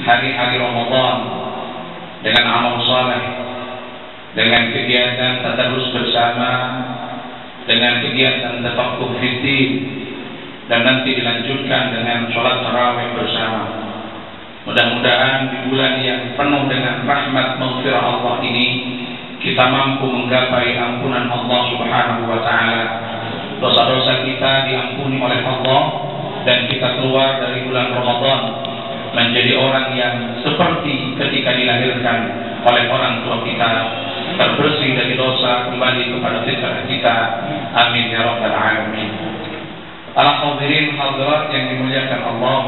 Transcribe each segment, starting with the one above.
hari-hari Ramadan dengan amal saleh, dengan kegiatan tadarus bersama, dengan kegiatan tafakkur fiddin, dan nanti dilanjutkan dengan sholat tarawih bersama. Mudah-mudahan di bulan yang penuh dengan rahmat maghfirah Allah ini kita mampu menggapai ampunan Allah Subhanahu wa taala. Dosa-dosa kita diampuni oleh Allah dan kita keluar dari bulan Ramadan menjadi orang yang seperti ketika dilahirkan oleh orang tua kita, terbersih dari dosa, kembali kepada fitrah kita. Amin ya rabbal alamin. Para hadirin hadirat yang dimuliakan Allah,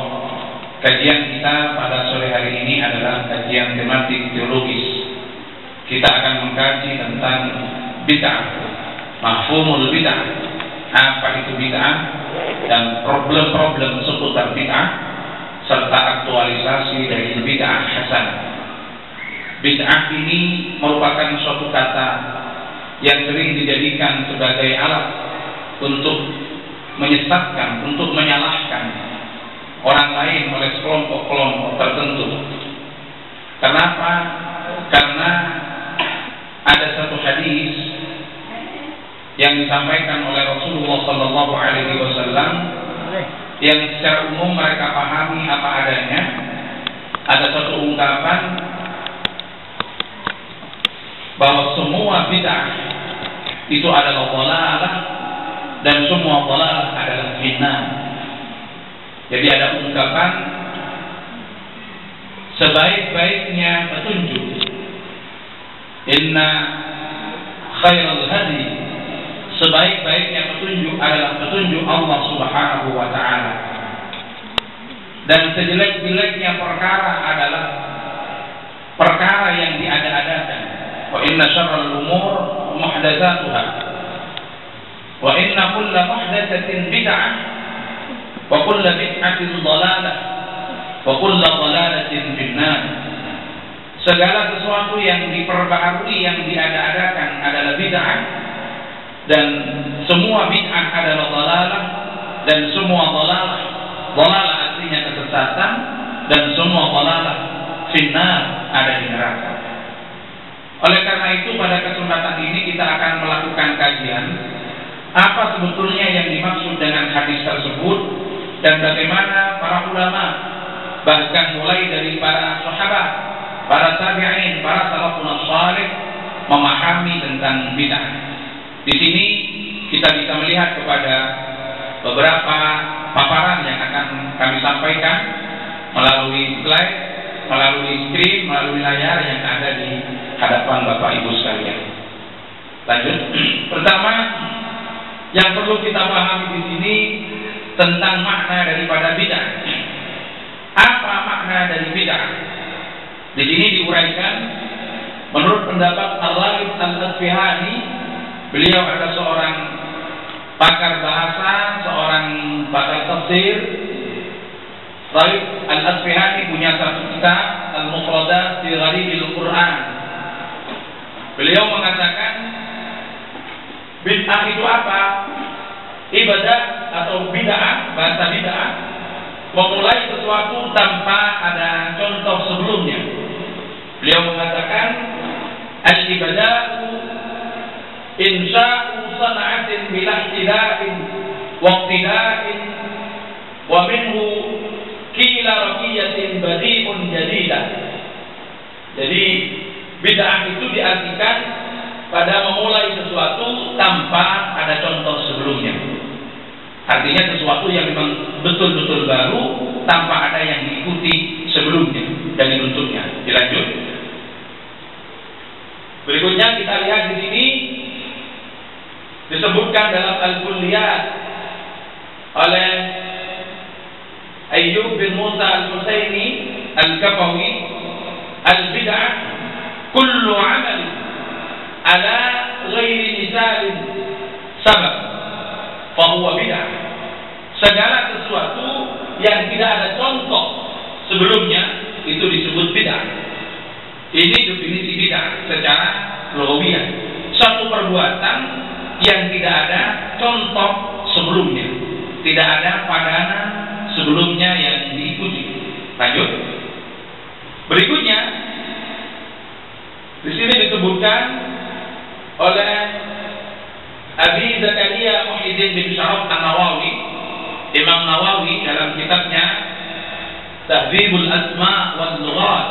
kajian kita pada sore hari ini adalah kajian tematik teologis. Kita akan mengkaji tentang bid'ah, mafhumul bid'ah, apa itu bid'ah dan problem-problem seputar bid'ah, serta aktualisasi dari bid'ah hasanah. Bid'ah ini merupakan suatu kata yang sering dijadikan sebagai alat untuk menyesatkan, untuk menyalahkan orang lain oleh kelompok-kelompok tertentu. Kenapa? Karena ada satu hadis yang disampaikan oleh Rasulullah Sallallahu Alaihi Wasallam yang secara umum mereka pahami apa adanya. Ada satu ungkapan bahwa semua bid'ah itu adalah dhalalah dan semua dhalalah adalah finnar. Jadi ada ungkapan sebaik-baiknya petunjuk, inna khairal hadi, sebaik-baiknya petunjuk adalah petunjuk Allah Subhanahu wa taala. Dan sejelek-jeleknya perkara adalah perkara yang diada-adakan. Wa inna syarral umur muhdatsatuha. Wa inna kulla muhdatsatin bid'ah wa kulla bid'atin dhalalah wa kulla dhalalatin finnar. Segala sesuatu yang diperbaharui, yang diada-adakan adalah bid'ah, dan semua bid'ah adalah dhalalah, dan semua dhalalah artinya kesesatan, dan semua dhalalah finnar, ada di neraka. Oleh karena itu pada kesempatan ini kita akan melakukan kajian apa sebetulnya yang dimaksud dengan hadis tersebut dan bagaimana para ulama, bahkan mulai dari para sahabat, para tabi'in, para salafun salih memahami tentang bid'ah. Di sini kita bisa melihat kepada beberapa paparan yang akan kami sampaikan melalui slide, melalui screen, melalui layar yang ada di hadapan Bapak Ibu sekalian. Lanjut. Pertama, yang perlu kita pahami di sini tentang makna daripada bid'ah. Apa makna dari bid'ah? Di sini diuraikan menurut pendapat Al-Raghib Al-Asfihani. Beliau adalah seorang pakar bahasa, seorang pakar tafsir. Raghib Al-Asfihani punya satu kitab Al-Mufradat fi Gharibil Quran. Beliau mengatakan bid'ah itu apa? Ibadah atau bid'ah, bahasa bid'ah, memulai sesuatu tanpa ada contoh sebelumnya. Beliau mengatakan al-ibadatu insya'u sana'atin bila ihtida'in wa ihtida'in wa minhu qila raqiyatin badi'un jadidah. Jadi bid'ah itu diartikan pada memulai sesuatu tanpa ada contoh sebelumnya. Artinya sesuatu yang memang betul-betul baru tanpa ada yang diikuti sebelumnya dan dinuntutnya. Dilanjut. Berikutnya kita lihat di sini disebutkan dalam Al-Kulliyat oleh Ayyub bin Musa Al-Husaini Al-Kafawi, al-bid'ah kullu amal ala ghairi misalin sabab fahuwa bid'ah. Segala sesuatu yang tidak ada contoh sebelumnya itu disebut bid'ah. Ini definisi bid'ah secara lughawiyah. Suatu perbuatan yang tidak ada contoh sebelumnya, tidak ada padanan sebelumnya yang diikuti. Lanjut. Berikutnya di sini disebutkan oleh Abi Zakaria Muhyiddin bin Syaraf An-Nawawi, Imam Nawawi dalam kitabnya Tahdzibul Asma' wal Lughat.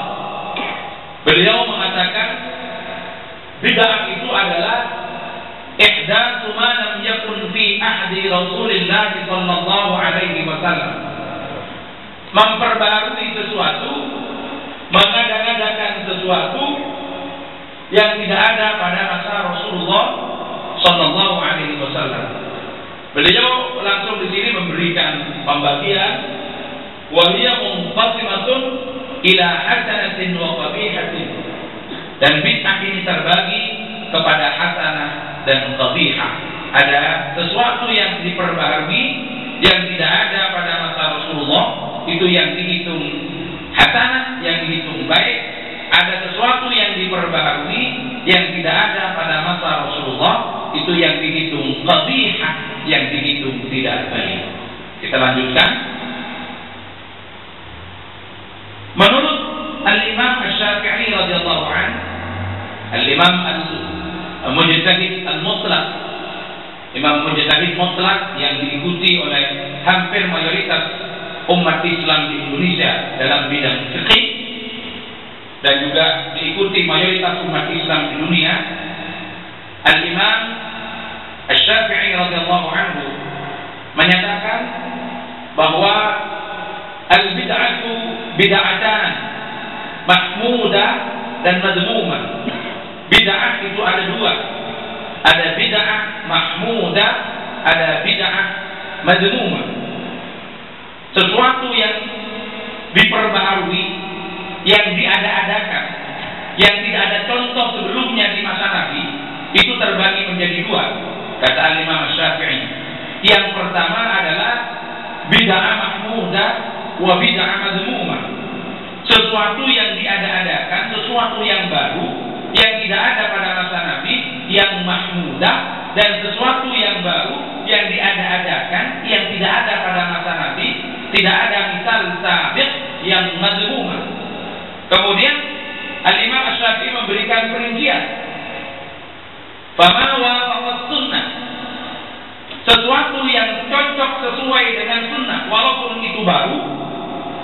Beliau mengatakan bid'ah itu adalah ihdatsu ma lam yakun fi ahdi Rasulillah sallallahu alaihi wasallam. Memperbarui sesuatu, mengada-ngadakan sesuatu yang tidak ada pada masa Rasulullah sallallahu alaihi wasallam. Beliau langsung di sini memberikan pembagian wa hiya munqasimatun ila hasanatin wa qabihatin. Dan bid'ah ini terbagi kepada hasanah dan qabihah. Ada sesuatu yang diperbaharui yang tidak ada pada masa Rasulullah, itu yang dihitung hasanah, yang dihitung baik. Ada sesuatu yang diperbaharui yang tidak ada pada masa Rasulullah, itu yang dihitung qabihah, yang dihitung tidak baik. Kita lanjutkan. Menurut Al-Imam Asy-Syafi'i radhiyallahu anhu, Al-Imam Al-Mujtahid Al-Mutlaq, Imam Mujtahid Mutlaq yang diikuti oleh hampir mayoritas umat Islam di Indonesia dalam bidang fikih dan juga diikuti mayoritas umat Islam di dunia, Al-Imam Asy-Syafi'i radhiyallahu anhu menyatakan bahwa al-bid'atu bid'atan mahmudah dan madmumah. Bid'ah itu ada dua. Ada bid'ah mahmudah, ada bid'ah madmumah. Sesuatu yang diperbaharui, yang diada-adakan, yang tidak ada contoh sebelumnya di masa Nabi, itu terbagi menjadi dua, kata Al-Imam Syafi'i. Yang pertama adalah bid'ah mahmudah wa bid'ah madmumah. Sesuatu yang diada-adakan, sesuatu yang baru, yang tidak ada pada masa Nabi, yang mahmudah, dan sesuatu yang baru yang diada-adakan, yang tidak ada pada masa Nabi, tidak ada misal sabiq yang madmumah. Kemudian Al-Imam Asy-Syafi'i memberikan perincian. Fama wafaqas sunnah, sesuatu yang cocok sesuai dengan sunnah, walaupun itu baru,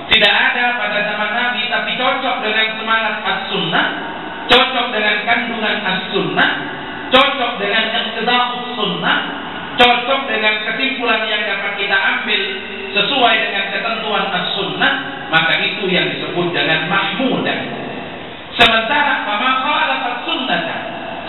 tidak ada pada zaman Nabi, tapi cocok dengan semangat as-sunnah, cocok dengan kandungan as-sunnah, cocok dengan iqtida'us sunnah, cocok dengan kesimpulan yang dapat kita ambil sesuai dengan ketentuan as-sunnah, maka itu yang disebut dengan mahmudah. Sementara fama khalafat sunnata,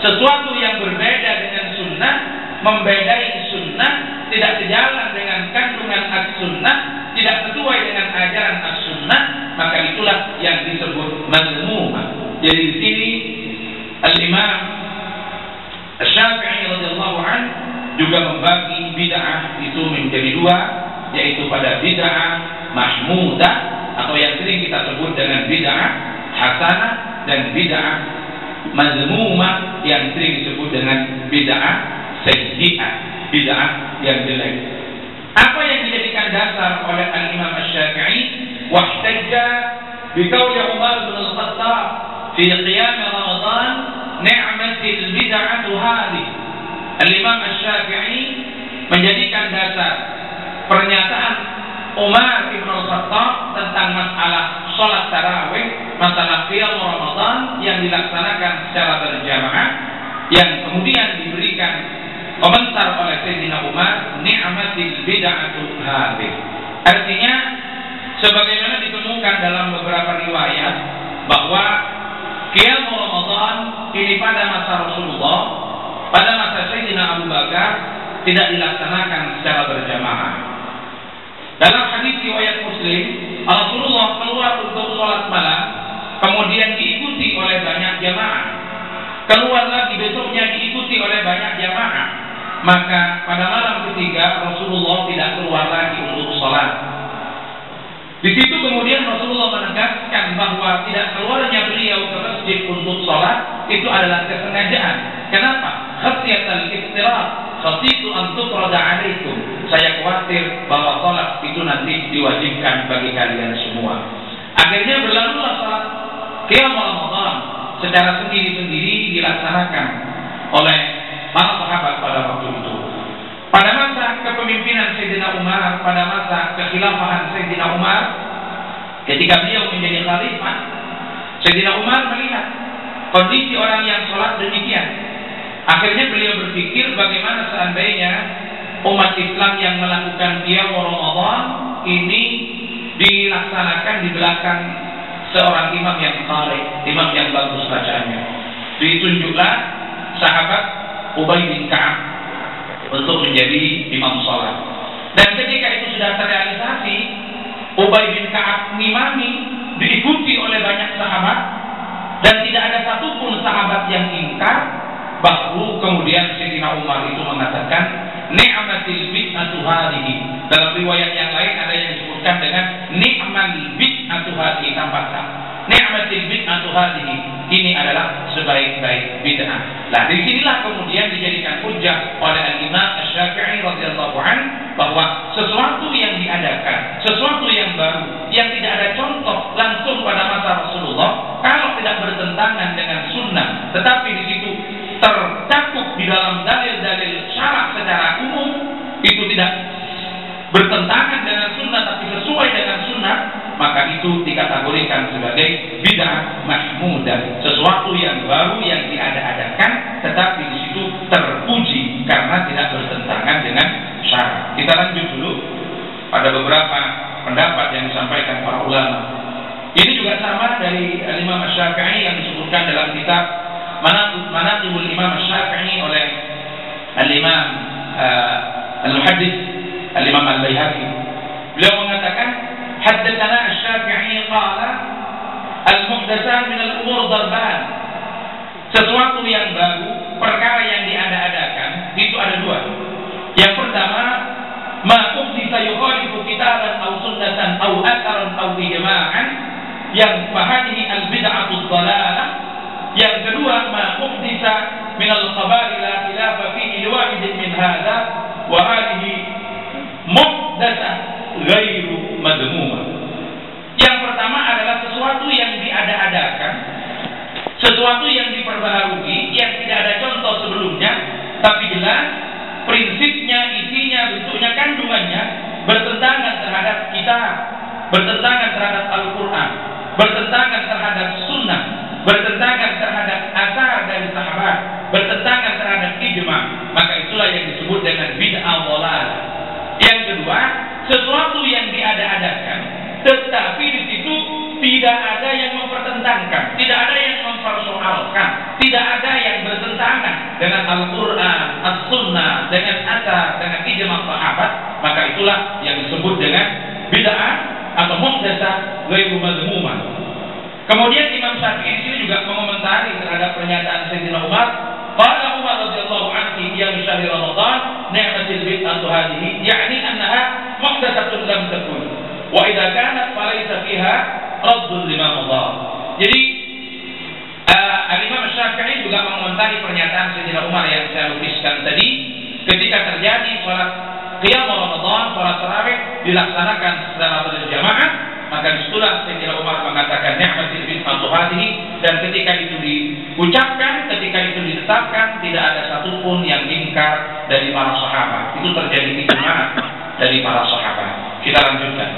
sesuatu yang berbeda dengan sunnah, membedai sunnah, tidak sejalan dengan kandungan as-sunnah, tidak sesuai dengan ajaran as-sunnah, maka itulah yang disebut madmumah. Jadi di sini Al-Imam Asy-Syafi'i radhiyallahu anhu juga membagi bid'ah itu menjadi dua, yaitu pada bid'ah mahmudah atau yang sering kita sebut dengan bid'ah hasanah, dan bid'ah mazmumah yang sering disebut dengan bid'ah sayyi'ah, bid'ah yang jelek. Apa yang dijadikan dasar oleh Al-Imam Asy-Syafi'i? Wahtajja biqauli Umar bin Al-Khattab fi qiyam Ramadan, ni'matil bid'atu hadhihi. Al-Imam Asy-Syafi'i menjadikan dasar pernyataan Umar bin Al-Khattab tentang masalah salat tarawih, masalah qiyam Ramadan yang dilaksanakan secara berjamaah, yang kemudian diberikan komentar oleh Sayyidina Umar, ni'matil bid'atu hadhihi. Artinya sebagaimana ditemukan dalam beberapa riwayat bahwa qiyam Ramadan ini pada masa Rasulullah, pada masa Sayyidina Abu Bakar tidak dilaksanakan secara berjamaah. Dalam hadis riwayat Muslim, Rasulullah keluar untuk sholat malam, kemudian diikuti oleh banyak jamaah. Keluar lagi besoknya diikuti oleh banyak jamaah. Maka pada malam ketiga Rasulullah tidak keluar lagi untuk sholat. Di situ kemudian Rasulullah menegaskan bahwa tidak keluarnya beliau ke masjid untuk sholat itu adalah kesengajaan. Kenapa? Khasyatal iftirat, khasyitu an tufrada alaikum. Saya khawatir bahwa sholat itu nanti diwajibkan bagi kalian semua. Akhirnya berlalulah sholat Qiyam Ramadan secara sendiri-sendiri dilaksanakan oleh para sahabat pada waktu itu. Pada masa kepemimpinan Sayyidina Umar, pada masa kekhilafahan Sayyidina Umar, ketika beliau menjadi khalifah, Sayyidina Umar melihat kondisi orang yang sholat demikian. Akhirnya beliau berpikir bagaimana seandainya umat Islam yang melakukan qiyam Ramadan ini dilaksanakan di belakang seorang imam yang qari, imam yang bagus bacaannya. Ditunjuklah sahabat Ubay bin Ka'ab untuk menjadi imam sholat. Dan ketika itu sudah terrealisasi, Ubay bin Ka'ab ngimami, diikuti oleh banyak sahabat, dan tidak ada satupun sahabat yang ingkar. Baru kemudian Sayyidina Umar itu mengatakan, ni'matil bid'atu hadhihi. Dalam riwayat yang lain ada yang disebutkan dengan ni'mal bid'atu hadhihi tanpa ta. Ni'matil bid'atu hadhihi. Ini adalah sebaik-baik bid'ah. Nah, disinilah kemudian dijadikan hujjah oleh Al-Imam Asy-Syafi'i radhiyallahu anhu bahwa sesuatu yang diadakan, sesuatu yang baru, yang tidak ada contoh langsung pada masa Rasulullah, kalau tidak bertentangan dengan sunnah, tetapi di situ tercakup di dalam dalil-dalil syarak secara umum, itu tidak bertentangan dengan sunnah tapi sesuai dengan sunnah, maka itu dikategorikan sebagai bid'ah mahmudah, sesuatu yang baru yang diada-adakan tetapi di situ terpuji karena tidak bertentangan dengan syarak. Kita lanjut dulu pada beberapa pendapat yang disampaikan para ulama. Ini juga sama dari Imam Asy-Syafi'i yang disebutkan dalam kitab Manaqibul Imam Asy-Syafi'i oleh Al-Imam Al-Muhaddits Al-Imam Al-Baihaqi. Beliau mengatakan, haddatsana Asy-Syafi'i qala al-muhdatsat min al-umur darban. Sesuatu yang baru, perkara yang diada-adakan, itu ada dua. Yang pertama, ma uhditsa yukhalifu kitaban aw sunnatan aw atharan aw ijma'an, yang fahadihi al-bid'atu dhalalah. Yang kedua, ma uhditsa min al-khabari la khilafa fihi liwahidin min hadza wa hadhihi muhdatsah ghairu madmumah. Yang pertama adalah sesuatu yang diada-adakan, sesuatu yang diperbaharui, yang tidak ada contoh sebelumnya, tapi jelas prinsipnya, isinya, bentuknya, kandungannya bertentangan terhadap kitab, bertentangan terhadap Al-Quran, bertentangan terhadap sunnah, bertentangan terhadap asar dari sahabat, bertentangan terhadap ijma', maka itulah yang disebut dengan bid'ah dhalalah. Yang kedua, sesuatu yang diada-adakan, tetapi di situ tidak ada yang mempertentangkan, tidak ada yang mempersoalkan, tidak ada yang bertentangan dengan Al-Quran, As-Sunnah, dengan asar, dengan ijma' sahabat, maka itulah yang disebut dengan bid'ah atau muhdatsah ghairu madmumah. Kemudian Imam Syafi'i di sini juga mengomentari terhadap pernyataan Sayyidina Umar. Qala Umar radhiyallahu anhu yang syahri Ramadan ni'matil bid'atu hadhihi, yakni annaha muhdatsatun lam takun. Wa idza kanat falaysa fiha raddun lima madha. Jadi Al-Imam Syafi'i juga mengomentari pernyataan Sayyidina Umar yang saya lukiskan tadi, ketika terjadi salat qiyam Ramadan, salat tarawih dilaksanakan secara berjamaah, maka disitulah Sayyidina Umar mengatakan ni'matil bid'atu hadhihi, dan ketika itu diucapkan, ketika itu ditetapkan, tidak ada satupun yang ingkar dari para sahabat. Itu terjadi ijma' dari para sahabat. Kita lanjutkan.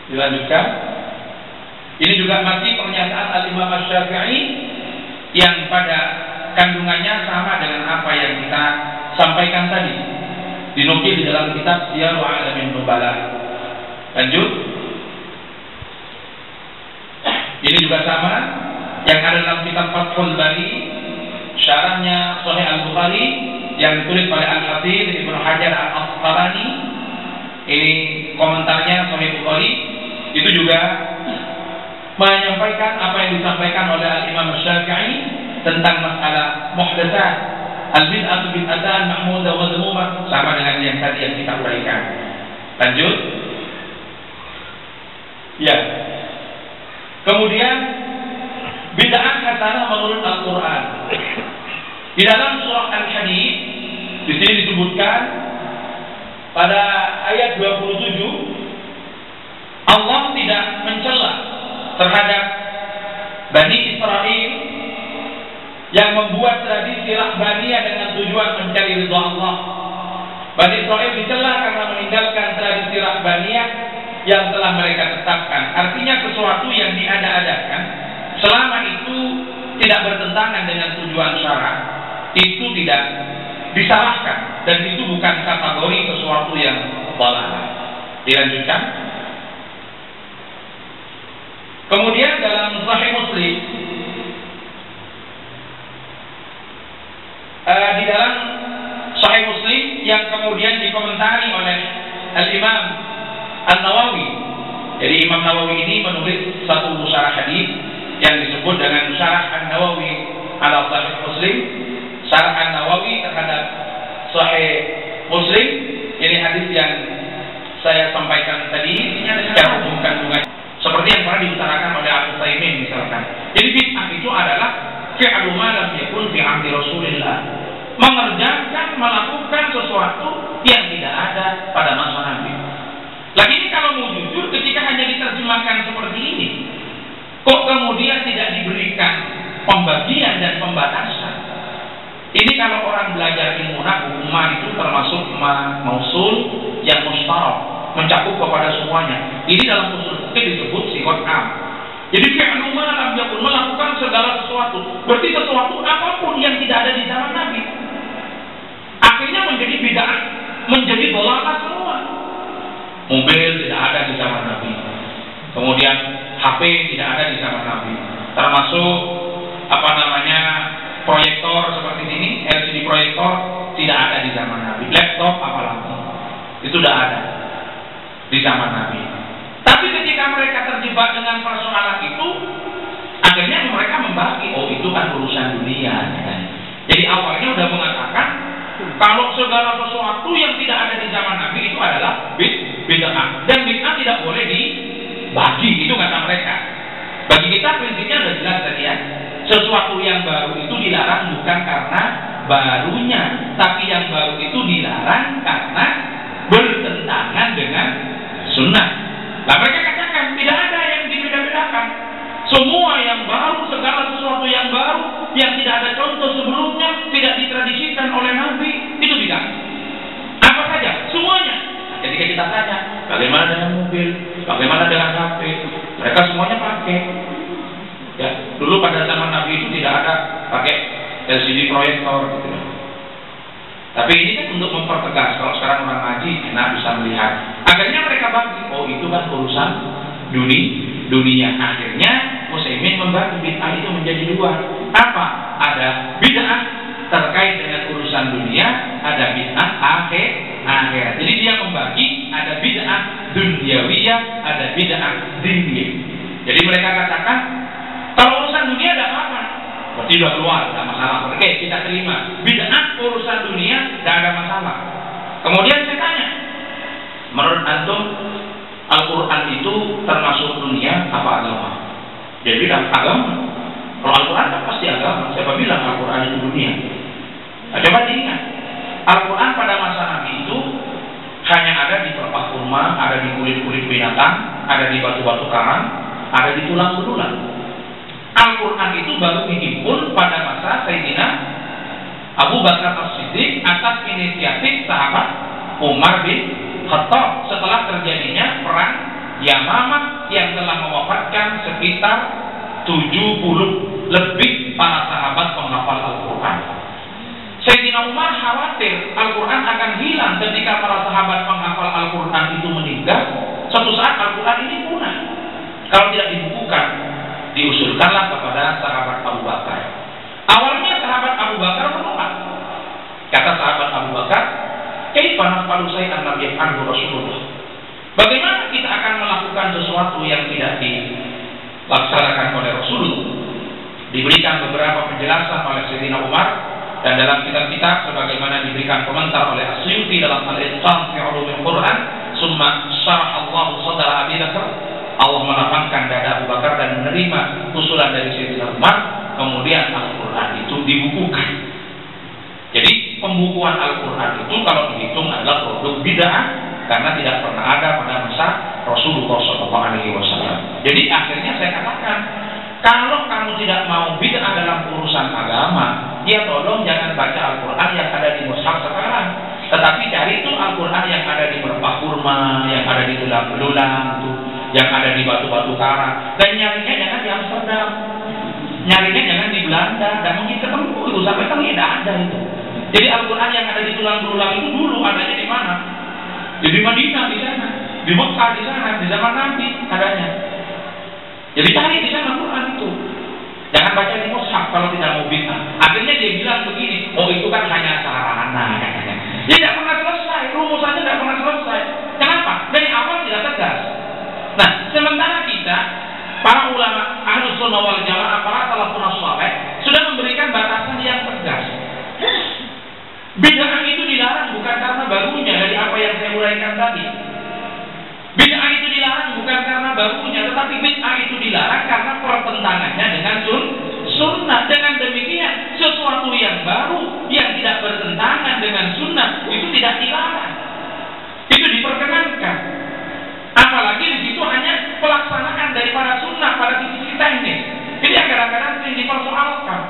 Dilanjutkan. Ini juga masih pernyataan Al-Imam Asy-Syafi'i yang pada kandungannya sama dengan apa yang kita sampaikan tadi. Dinukil di dalam kitab Syiar A'lamin Nubala. Lanjut. Ini juga sama yang ada dalam kitab Fathul Bari, syarahnya Sahih Al-Bukhari yang ditulis oleh Al-Hafidz Ibnu Hajar Al-Asqalani. Ini komentarnya Sahih Bukhari, itu juga menyampaikan apa yang disampaikan oleh Al-Imam Syafi'i tentang masalah muhdatsat, al-bid'atu bid'atan mahmudah wa dzamumah, sama dengan yang tadi yang kita uraikan. Lanjut. Ya. Kemudian bid'ah hasanah menurut Al-Qur'an. Di dalam surah Al-Hadid di sini disebutkan pada ayat 27, Allah tidak mencela terhadap Bani Israel yang membuat tradisi rahbaniyah dengan tujuan mencari ridha Allah. Bani Israel dicela karena meninggalkan tradisi rahbaniyah yang telah mereka tetapkan. Artinya sesuatu yang diada-adakan selama itu tidak bertentangan dengan tujuan syara, itu tidak disalahkan dan itu bukan kategori sesuatu yang dhalalah. Dilanjutkan. Kemudian dalam Sahih Muslim, di dalam Sahih Muslim yang kemudian dikomentari oleh Al-Imam An-Nawawi. Jadi Imam Nawawi ini menulis satu musyarah hadis yang disebut dengan Syarah An-Nawawi ala Sahih Muslim. Syarah An-Nawawi terhadap Sahih Muslim. Ini hadis yang saya sampaikan tadi yang hukum kandungan seperti yang pernah diutarakan oleh Al-Utsaimin misalkan. Jadi bid'ah itu adalah fi'lu ma lam yakun fi 'ahdi Rasulillah. Mengerjakan, melakukan sesuatu yang tidak ada pada masa Nabi. Lagi ini kalau mau jujur, ketika hanya diterjemahkan seperti ini, kok kemudian tidak diberikan pembagian dan pembatasan? Ini kalau orang belajar ilmu nahwu, ma itu termasuk ma mausul yang mustarak, mencakup kepada semuanya. Ini dalam usul fikih disebut sifat am. Jadi fi'lu ma lam yakun, melakukan segala sesuatu. Berarti sesuatu apapun yang tidak ada di zaman Nabi. Akhirnya menjadi bid'ah, menjadi dhalalah semua. Mobil tidak ada di zaman Nabi. Kemudian HP tidak ada di zaman Nabi. Termasuk proyektor seperti ini, LCD proyektor tidak ada di zaman Nabi. Laptop apalagi itu tidak ada di zaman Nabi. Tapi ketika mereka terjebak dengan persoalan itu, akhirnya mereka membagi, oh itu kan urusan dunia. Jadi awalnya sudah mengatakan kalau segala sesuatu yang tidak ada di zaman Nabi itu adalah bid'ah, dan bid'ah tidak boleh dibagi, itu kata mereka. Bagi kita prinsipnya sudah jelas tadi ya. Sesuatu yang baru itu dilarang bukan karena barunya, tapi yang baru itu dilarang karena bertentangan dengan sunnah. Nah mereka katakan tidak ada yang dibeda-bedakan. Semua yang baru, segala sesuatu yang baru yang tidak ada contoh sebelumnya, tidak ditradisikan oleh Nabi, itu bid'ah. Apa saja, semuanya. Ketika kita tanya, bagaimana dengan mobil, bagaimana dengan HP, mereka semuanya pakai. Ya, dulu pada zaman Nabi itu tidak ada pakai LCD proyektor gitu. Tapi ini kan untuk mempertegas, kalau sekarang orang ngaji enak bisa melihat. Akhirnya mereka bagi, oh itu kan urusan dunia. Akhirnya Utsaimin membagi bid'ah itu menjadi dua. Apa? Ada bid'ah terkait dengan urusan dunia, ada bid'ah akhirat. Jadi dia membagi, ada bid'ah dunyawiyah, ada bid'ah diniyah. Jadi mereka katakan kalau urusan dunia ada apa? Berarti sudah keluar, tidak masalah. Oke, kita terima. Bid'ah urusan dunia tidak ada masalah. Kemudian saya tanya, menurut antum Al-Quran itu termasuk dunia apa agama? Dia bilang agama. Kalau Al-Quran kan pasti agama. Siapa bilang Al-Quran itu dunia? Nah, coba diingat, Al-Quran pada masa Nabi itu hanya ada di pelepah kurma, ada di kulit-kulit binatang, ada di batu-batu karang, ada di tulang belulang. Al-Quran itu baru dihimpun pada masa Sayyidina Abu Bakar As-Siddiq atas inisiatif sahabat Umar bin Khattab setelah terjadinya perang Yamamah yang telah mewafatkan sekitar 70 lebih para sahabat penghafal Al-Quran. Sayyidina Umar khawatir Al-Quran akan hilang ketika para sahabat penghafal Al-Quran itu meninggal. Suatu saat Al-Quran ini punah kalau tidak dibukukan. Diusulkanlah kepada sahabat Abu Bakar. Awalnya sahabat Abu Bakar menolak. Kata sahabat Abu Bakar, "Kaifa naf'alu shay'an lam yaf'alhu Rasulullah?" Bagaimana kita akan melakukan sesuatu yang tidak dilaksanakan oleh Rasulullah? Diberikan beberapa penjelasan oleh Sayyidina Umar, dan dalam kitab-kitab sebagaimana diberikan komentar oleh As-Suyuti dalam Al-Itqan fi Ulumil Quran, summa syarah Allah sadra Abi Bakar, Allah melapangkan dada Abu Bakar dan menerima usulan dari Sayyidina Umar, kemudian Al-Quran itu dibukukan. Jadi pembukuan Al-Quran itu kalau dihitung adalah produk bid'ah karena tidak pernah ada pada masa Rasulullah SAW. Jadi akhirnya saya katakan, Kalau kamu tidak mau bid'ah dalam urusan agama, ya tolong jangan baca Al-Quran yang ada di mushaf sekarang, tetapi cari itu Al-Quran yang ada di merpah kurma, yang ada di tulang-belulang, yang ada di batu-batu karang. Dan nyarinya jangan di Amsterdam, nyarinya jangan di Belanda, dan mungkin ketemu itu sampai sekarang tidak ada itu. Jadi Al-Quran yang ada di tulang-belulang itu dulu adanya di mana? Di Madinah di sana, di Mekah di sana, di zaman Nabi adanya. Jadi cari di sana Quran itu. Jangan baca di mushaf kalau tidak mau bid'ah. Akhirnya dia bilang begini, oh itu kan hanya sarana katanya. Ya tidak pernah selesai, rumusannya tidak pernah selesai. Kenapa? Dari awal tidak tegas. Nah, sementara kita, para ulama Ahlus Sunnah wal Jamaah, para salafun saleh sudah memberikan batasan yang tegas. Bid'ah itu dilarang bukan karena barunya dari apa yang saya uraikan tadi. Bid'ah itu dilarang bukan karena barunya, tetapi bid'ah itu dilarang karena pertentangannya dengan sunnah. Dengan demikian, sesuatu yang baru yang tidak bertentangan dengan sunnah itu tidak dilarang, itu diperkenankan. Apalagi di situ hanya pelaksanaan daripada sunnah pada sisi teknis. Jadi kadang-kadang sering dipersoalkan.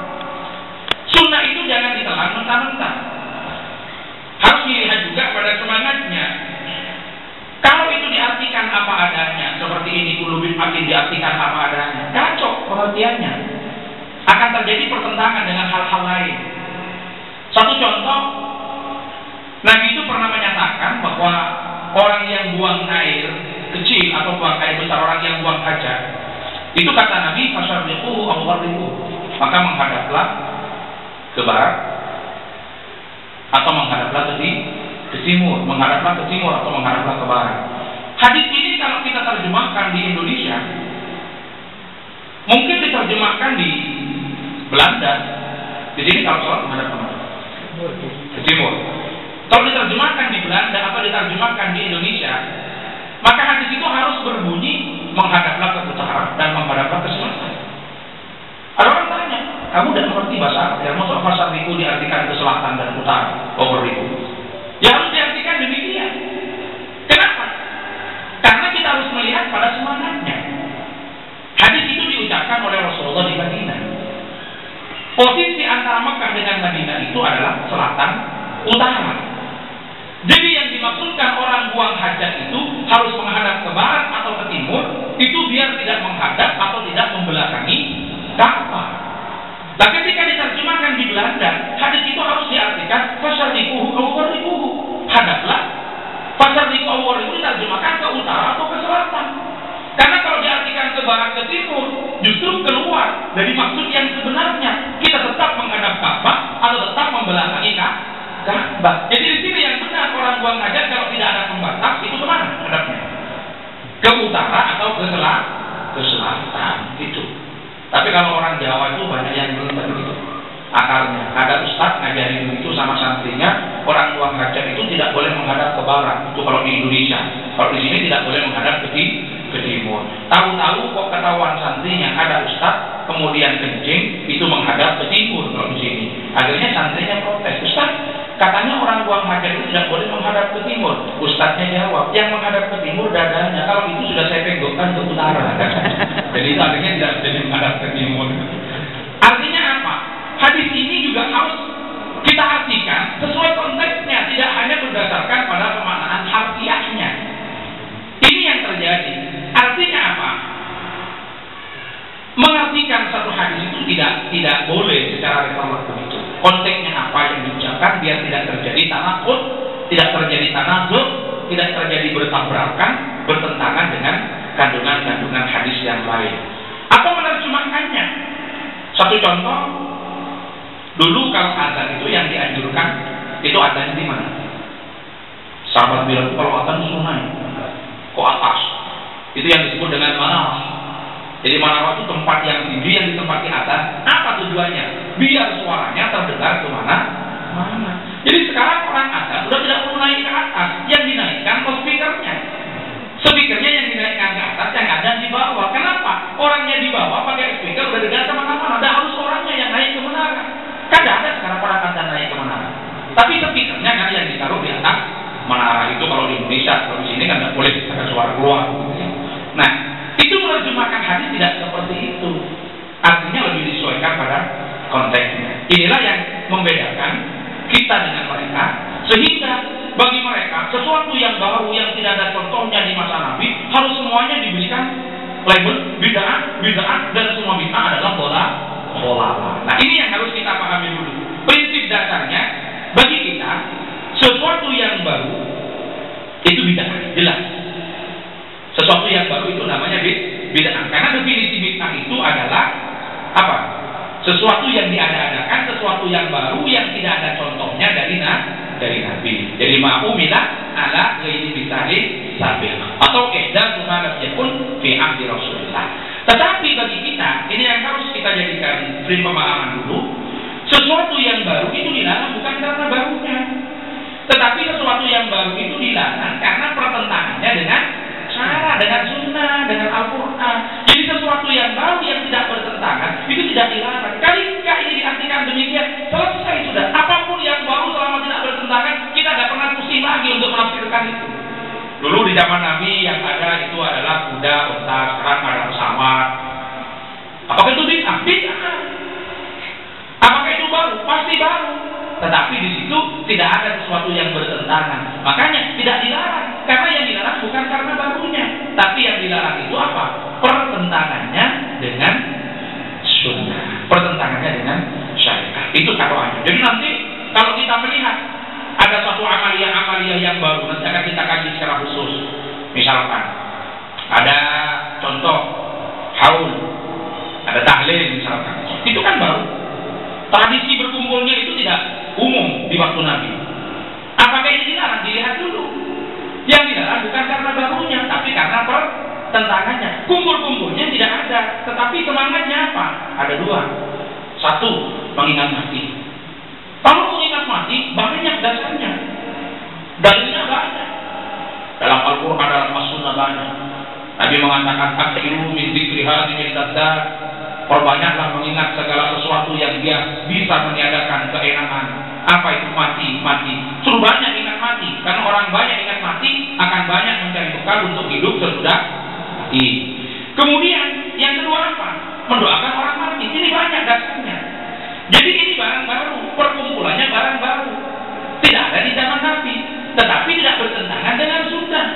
Sunnah itu jangan ditelan mentah-mentah. Harus dilihat juga pada semangatnya. Kalau itu diartikan apa adanya, seperti ini kulubin akin diartikan apa adanya, kacau pengertiannya. Akan terjadi pertentangan dengan hal-hal lain. Satu contoh, Nabi itu pernah menyatakan bahwa orang yang buang air kecil atau buang air besar, orang yang buang hajat, itu kata Nabi, fasyarriquhu aw gharribuhu, maka menghadaplah ke barat atau menghadaplah ke timur, menghadaplah ke timur atau menghadaplah ke barat. Hadis ini kalau kita terjemahkan di Indonesia, mungkin diterjemahkan di Belanda. Di sini kalau sholat menghadap ke mana? Ke timur. Kalau diterjemahkan di Belanda atau diterjemahkan di Indonesia, maka hadis itu harus berbunyi menghadaplah ke utara dan menghadaplah ke selatan. Ada orang tanya, kamu tidak mengerti bahasa Arab ya? Maksud fasar itu diartikan ke selatan dan utara, itu. Ya harus diartikan demikian. Kenapa? Karena kita harus melihat pada semangatnya. Hadis itu diucapkan oleh Rasulullah di Madinah. Posisi antara Mekah dengan Madinah itu adalah selatan utara. Jadi yang dimaksudkan orang buang hajat itu harus menghadap ke barat atau ke timur, itu biar tidak menghadap atau tidak membelakangi Ka'bah. Nah, ketika diterjemahkan di Belanda, hadis itu harus diartikan fasyarriquhu aw gharribuhu. Hadaplah, fasyarriquhu aw gharribuhu diterjemahkan ke utara atau ke selatan. Karena kalau diartikan ke barat ke timur, justru keluar dari maksud yang sebenarnya. Kita tetap menghadap Ka'bah atau tetap membelakangi Ka'bah. Jadi di sini yang benar orang buang hajat kalau tidak ada pembatas itu kemana hadapnya? Ke utara atau ke selatan itu. Tapi kalau orang Jawa itu banyak yang belum begitu akarnya. Ada ustaz ngajarin itu sama santrinya, orang buang hajat itu tidak boleh menghadap ke barat. Itu kalau di Indonesia. Kalau di sini tidak boleh menghadap ke timur. Tahu-tahu kok ketahuan santrinya ada ustaz kemudian kencing itu menghadap ke timur kalau di sini. Akhirnya santrinya protes, ustaz katanya orang buang hajat itu tidak boleh menghadap ke timur. Ustaznya jawab, yang menghadap ke timur dadanya. Kalau itu sudah saya penggokkan ke utara. Jadi itu artinya tidak jadi menghadap ke timur. Artinya apa? Hadis ini juga harus kita artikan sesuai konteksnya, tidak hanya berdasarkan pada pemaknaan harfiahnya. Ini yang terjadi. Artinya apa? Mengartikan satu hadis itu tidak boleh secara retolak begitu. Konteksnya apa yang diucapkan biar tidak terjadi tanaqud, tidak terjadi tanazul, tidak terjadi bertabrakan, bertentangan dengan kandungan-kandungan hadis yang lain. Atau menerjemahkannya. Satu contoh, dulu kalau azan itu yang dianjurkan itu azannya di mana? Sahabat bilang kalau azan sunai, kok atas? Itu yang disebut dengan manarah. Jadi manarah itu tempat yang tinggi yang ditempati atas. Apa tujuannya? Biar suaranya terdengar ke mana? Jadi sekarang orang azan sudah tidak perlu naik ke atas, yang dinaikkan speakernya. Speakernya yang dinaikkan ke atas, yang ada di bawah. Kenapa? Orangnya di bawah pakai speaker udah dengar kemana-mana. Ada harus orangnya yang naik ke menara. Kadang ada sekarang orang azan naik ke menara. Tapi speakernya kan yang ditaruh di atas menara itu kalau di Indonesia. Kalau di sini kan nggak boleh ada suara keluar. Nah, itu menerjemahkan hadis tidak seperti itu. menyesuaikan pada konteksnya. Inilah yang membedakan kita dengan mereka, sehingga bagi mereka sesuatu yang baru yang tidak ada contohnya di masa Nabi harus semuanya diberikan label bid'ah, dan semua bid'ah adalah dolalah. Nah, ini yang harus kita pahami dulu. Prinsip dasarnya bagi kita sesuatu yang baru itu bid'ah, jelas. Sesuatu yang baru itu namanya bid'ah. Karena definisi bid'ah itu adalah apa? Sesuatu yang diada-adakan, sesuatu yang baru yang tidak ada contohnya dari Nabi. Jadi ma'umila ala ghairi misalin sabiq atau ihdatsu ma lam yakun fi ahdi Rasulullah. Tetapi bagi kita, ini yang harus kita jadikan frame pemahaman dulu. Sesuatu yang baru itu dilarang bukan karena barunya, tetapi sesuatu yang baru itu dilarang karena pertentangannya dengan sunnah, dengan Al-Quran. Jadi sesuatu yang baru yang tidak bertentangan itu tidak dilarang. Ketika ini diartikan demikian, selesai sudah. Apapun yang baru selama tidak bertentangan, kita tidak pernah pusing lagi untuk menafsirkan itu. Dulu di zaman Nabi yang ada itu adalah kuda, unta, sekarang ada pesawat. Apakah itu bid'ah? Bid'ah. Apakah itu baru? Pasti baru. Tetapi di situ tidak ada sesuatu yang bertentangan. Makanya tidak dilarang. Karena yang dilarang bukan karena barunya, tapi yang dilarang itu apa? Pertentangannya dengan sunnah, pertentangannya dengan syariat. Itu taruhannya. Jadi nanti kalau kita melihat ada suatu amalia yang baru, nanti akan kita kasih secara khusus. Misalkan ada contoh haul, ada tahlil misalkan. Itu kan baru. Tradisi berkumpulnya itu tidak umum di waktu Nabi. Apakah ini dilarang? Dilihat dulu. Yang dilarang bukan karena barunya, tapi karena pertentangannya. Kumpul-kumpulnya tidak ada, tetapi semangatnya apa? Ada dua. Satu, mengingat mati. Kalau mengingat mati, banyak dasarnya. Dalilnya banyak. Dalam Al-Quran, dalam As-Sunnah banyak. Nabi mengatakan, "Akhiru min dzikri hadhil ladzat." Perbanyaklah mengingat segala sesuatu yang dia bisa meniadakan keenakan. Apa itu mati? Suruh banyak ingat mati. Karena orang banyak ingat mati akan banyak mencari bekal untuk hidup sesudah mati. Kemudian yang kedua apa? Mendoakan orang mati. Ini banyak dasarnya. Jadi ini barang baru, perkumpulannya barang baru. Tidak ada di zaman Nabi, tetapi tidak bertentangan dengan sunnah.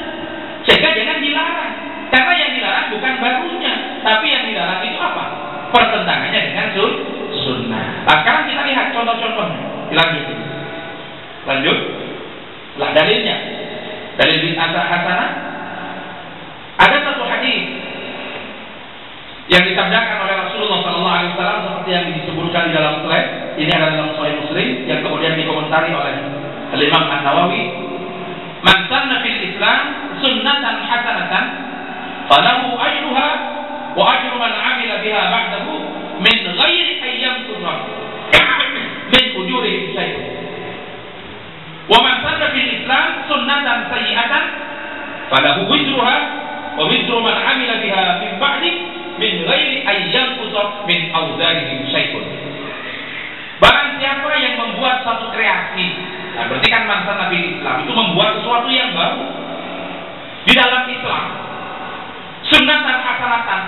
Sehingga jangan dilarang. Karena yang dilarang bukan barunya, tapi yang dilarang itu apa? Pertentangannya dengan sunnah. Nah, sekarang kita lihat contoh-contohnya. Lanjut. Lah dalilnya. Dalil bid'ah hasanah. Ada satu hadis yang disabdakan oleh Rasulullah SAW seperti yang disebutkan di dalam slide. Ini adalah dalam Sahih Muslim yang kemudian dikomentari oleh Imam An-Nawawi. Man sanna fil Islam sunnatan hasanatan falahu ajruha wa ajru man 'amila biha ba'dahu min ghairi ayyam tuzar min ujurihim syai'un. Wa man sanna fil Islam sunnatan sayyi'atan falahu wizruha wa wizru man 'amila biha min ba'di min ghairi ayyam tuzar min awzarihim syai'un. Barang siapa yang membuat satu kreasi, nah berarti kan man sanna fil Islam itu membuat sesuatu yang baru di dalam Islam, sunnatan hasanatan,